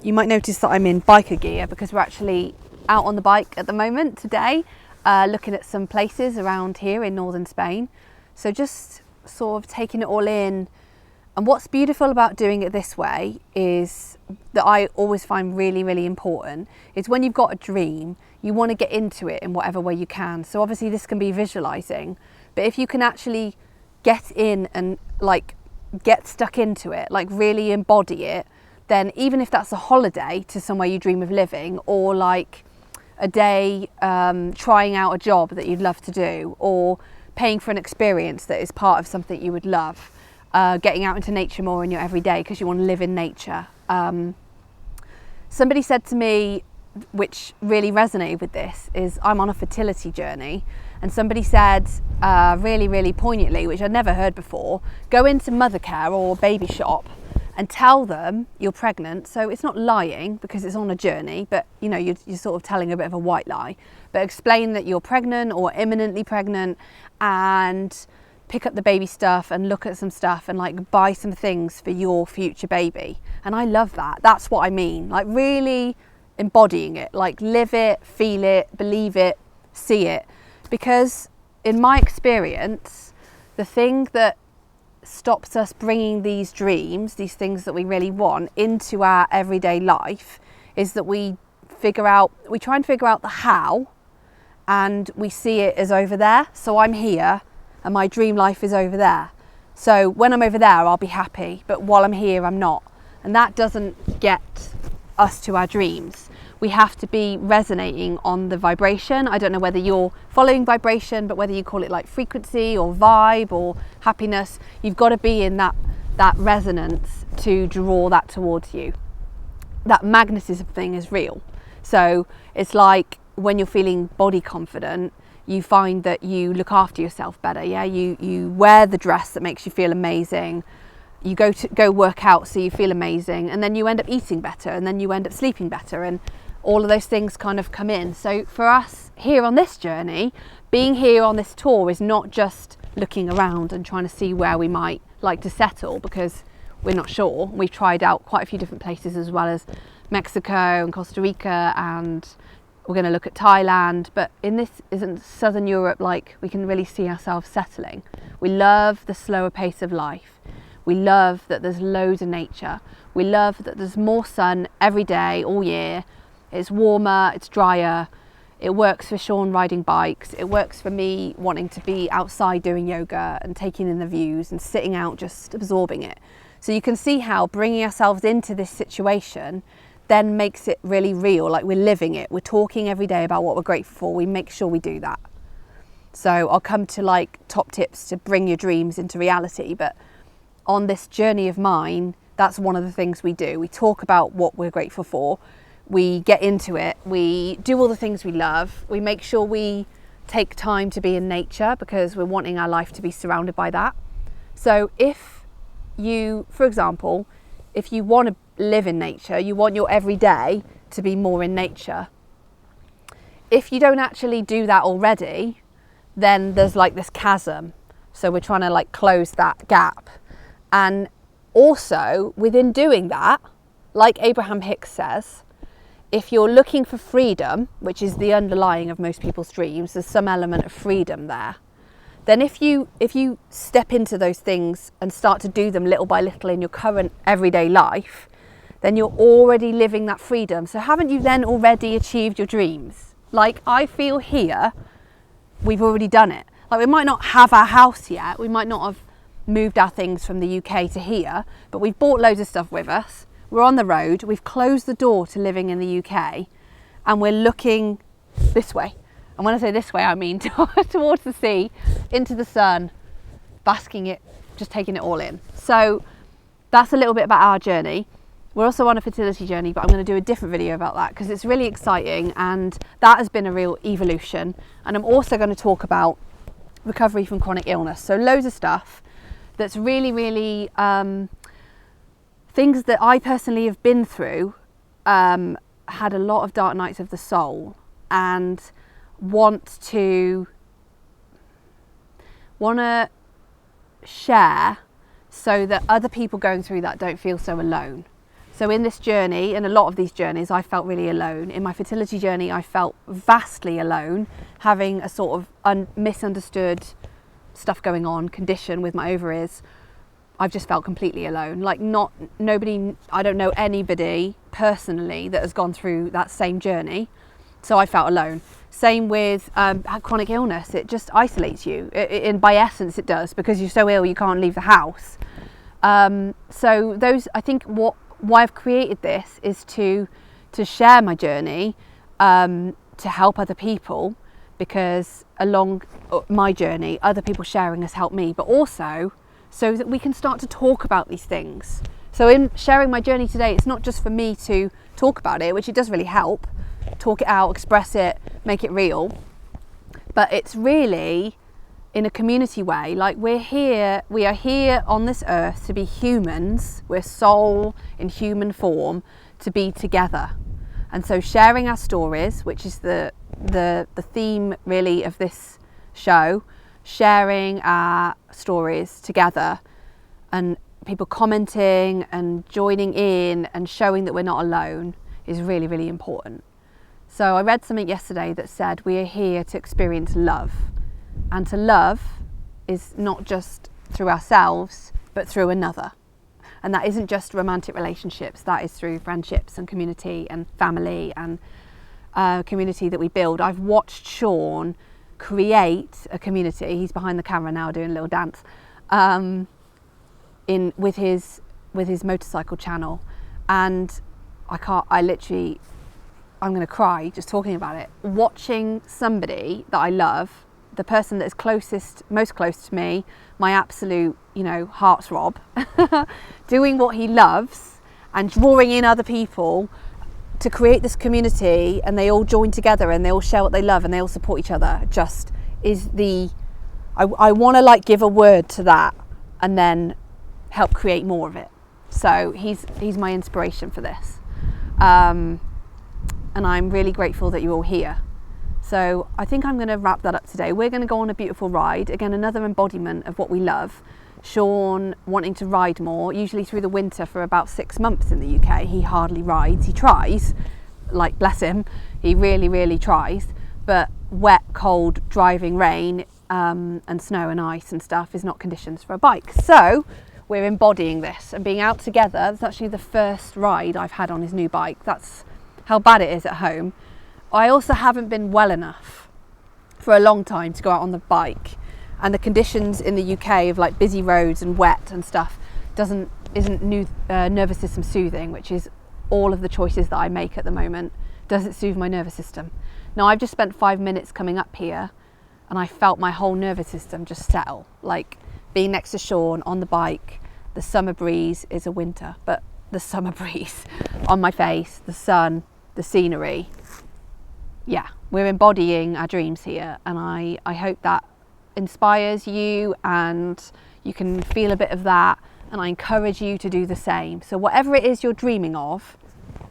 You might notice that I'm in biker gear because we're actually out on the bike at the moment today, looking at some places around here in northern Spain. So just sort of taking it all in. And what's beautiful about doing it this way is that I always find really, really important is when you've got a dream, you want to get into it in whatever way you can. So obviously this can be visualizing, but if you can actually get in and like get stuck into it, like really embody it, then even if that's a holiday to somewhere you dream of living, or like a day trying out a job that you'd love to do, or paying for an experience that is part of something you would love, getting out into nature more in your everyday because you want to live in nature. Somebody said to me, which really resonated with this, is I'm on a fertility journey, and somebody said really, really poignantly, which I'd never heard before, go into Mothercare or Baby Shop and tell them you're pregnant. So it's not lying because it's on a journey, but you know, you're sort of telling a bit of a white lie, but explain that you're pregnant or imminently pregnant, and pick up the baby stuff and look at some stuff and like buy some things for your future baby. And I love that. That's what I mean, like really embodying it, like live it, feel it, believe it, see it. Because in my experience, the thing that stops us bringing these dreams, these things that we really want, into our everyday life is that we try and figure out the how, and we see it as over there. So I'm here and my dream life is over there. So when I'm over there, I'll be happy, but while I'm here, I'm not. And that doesn't get us to our dreams. We have to be resonating on the vibration. I don't know whether you're following vibration, but whether you call it like frequency or vibe or happiness, you've got to be in that resonance to draw that towards you. That magnetism thing is real. So it's like when you're feeling body confident, you find that you look after yourself better. Yeah, you wear the dress that makes you feel amazing. You go work out so you feel amazing, and then you end up eating better, and then you end up sleeping better, and all of those things kind of come in. So for us here on this journey, being here on this tour is not just looking around and trying to see where we might like to settle, because we're not sure. We've tried out quite a few different places, as well as Mexico and Costa Rica, and we're going to look at Thailand. But in this isn't Southern Europe, like we can really see ourselves settling. We love the slower pace of life. We love that there's loads of nature. We love that there's more sun every day, all year. It's warmer, it's drier. It works for Sean riding bikes. It works for me wanting to be outside doing yoga and taking in the views and sitting out, just absorbing it. So you can see how bringing ourselves into this situation then makes it really real, like we're living it. We're talking every day about what we're grateful for. We make sure we do that. So I'll come to like top tips to bring your dreams into reality, but on this journey of mine, that's one of the things we do. We talk about what we're grateful for. We get into it. We do all the things we love. We make sure we take time to be in nature because we're wanting our life to be surrounded by that. So if you, for example, if you want to live in nature, you want your everyday to be more in nature. If you don't actually do that already, then there's like this chasm. So we're trying to like close that gap. And also within doing that, like Abraham Hicks says, if you're looking for freedom, which is the underlying of most people's dreams, there's some element of freedom there. Then if you step into those things and start to do them little by little in your current everyday life, then you're already living that freedom. So haven't you then already achieved your dreams? Like I feel here, we've already done it. Like we might not have our house yet, we might not have moved our things from the UK to here, but we've bought loads of stuff with us. We're on the road, we've closed the door to living in the UK, and we're looking this way. And when I say this way, I mean towards the sea, into the sun, basking it, just taking it all in. So that's a little bit about our journey. We're also on a fertility journey, but I'm going to do a different video about that because it's really exciting, and that has been a real evolution. And I'm also going to talk about recovery from chronic illness. So loads of stuff that's really, really things that I personally have been through, had a lot of dark nights of the soul, and want to share so that other people going through that don't feel so alone. So in this journey, in a lot of these journeys, I felt really alone. In my fertility journey, I felt vastly alone, having a sort of misunderstood stuff going on, condition with my ovaries. I've just felt completely alone. Like nobody, I don't know anybody personally that has gone through that same journey. So I felt alone. Same with chronic illness. It just isolates you. By essence, it does, because you're so ill you can't leave the house. So those, I think, why I've created this is to share my journey, to help other people, because along my journey, other people sharing has helped me, but also so that we can start to talk about these things. So in sharing my journey today, it's not just for me to talk about it, which it does really help, talk it out, express it, make it real, but it's really in a community way. Like we are here on this earth to be humans. We're soul in human form, to be together. And so sharing our stories, which is the theme really of this show, sharing our stories together, and people commenting and joining in and showing that we're not alone, is really, really important. So I read something yesterday that said we are here to experience love. And to love is not just through ourselves, but through another. And that isn't just romantic relationships, that is through friendships and community and family and community that we build. I've watched Sean create a community. He's behind the camera now doing a little dance with his motorcycle channel. And I'm going to cry just talking about it. Watching somebody that I love, the person that is most close to me, my absolute, heartthrob, doing what he loves and drawing in other people to create this community, and they all join together and they all share what they love and they all support each other, just is I want to give a word to that and then help create more of it. So he's my inspiration for this. And I'm really grateful that you're all here. So I think I'm going to wrap that up today. We're going to go on a beautiful ride. Again, another embodiment of what we love. Sean wanting to ride more, usually through the winter for about 6 months in the UK. He hardly rides. He tries, bless him. He really, really tries. But wet, cold, driving rain and snow and ice and stuff is not conditions for a bike. So we're embodying this and being out together. It's actually the first ride I've had on his new bike. That's how bad it is at home. I also haven't been well enough for a long time to go out on the bike, and the conditions in the UK of busy roads and wet and stuff isn't nervous system soothing, which is all of the choices that I make at the moment. Does it soothe my nervous system? Now, I've just spent 5 minutes coming up here and I felt my whole nervous system just settle, being next to Sean on the bike. The summer breeze is a winter, but the summer breeze on my face, the sun, the scenery. Yeah, we're embodying our dreams here, and I hope that inspires you and you can feel a bit of that, and I encourage you to do the same. So whatever it is you're dreaming of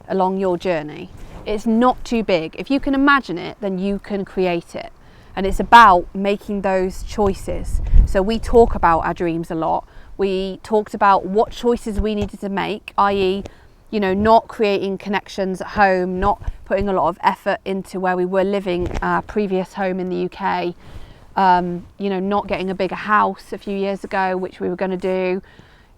along your journey, it's not too big. If you can imagine it, then you can create it. And it's about making those choices. So we talk about our dreams a lot. We talked about what choices we needed to make, i.e., not creating connections at home, not putting a lot of effort into where we were living, our previous home in the UK, not getting a bigger house a few years ago, which we were going to do,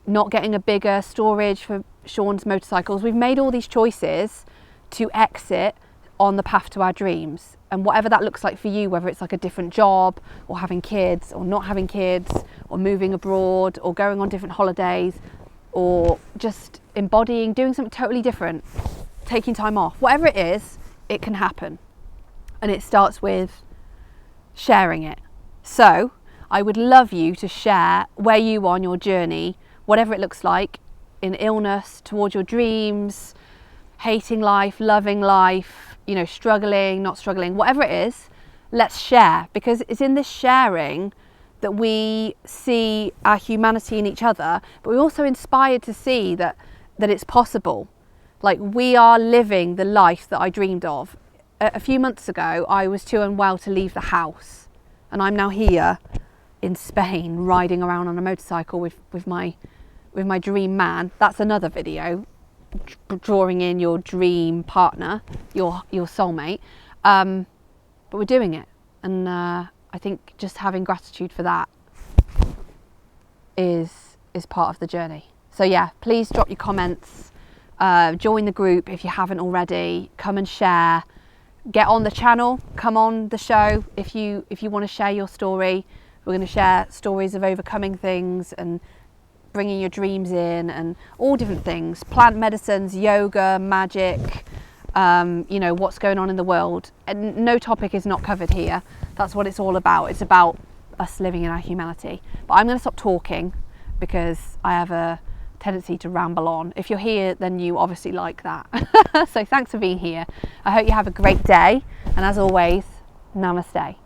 not getting a bigger storage for Sean's motorcycles. We've made all these choices to exit on the path to our dreams. And whatever that looks like for you, whether it's a different job or having kids or not having kids or moving abroad or going on different holidays or just embodying, doing something totally different, taking time off, whatever it is, it can happen. And it starts with sharing it. So I would love you to share where you are on your journey, whatever it looks like, in illness, towards your dreams, hating life, loving life, struggling, not struggling, whatever it is. Let's share, because it's in this sharing that we see our humanity in each other, but we're also inspired to see that it's possible. We are living the life that I dreamed of. A few months ago, I was too unwell to leave the house, and I'm now here in Spain, riding around on a motorcycle with my dream man. That's another video. drawing in your dream partner, your soulmate, but we're doing it. And I think just having gratitude for that is part of the journey. So yeah, please drop your comments, join the group if you haven't already, come and share, get on the channel, come on the show if you want to share your story. We're going to share stories of overcoming things and bringing your dreams in, and all different things, plant medicines, yoga, magic, you know, what's going on in the world. And no topic is not covered here. That's what it's all about. It's about us living in our humanity. But I'm going to stop talking because I have a tendency to ramble on. If you're here, then you obviously like that. So thanks for being here. I hope you have a great day, and as always, namaste.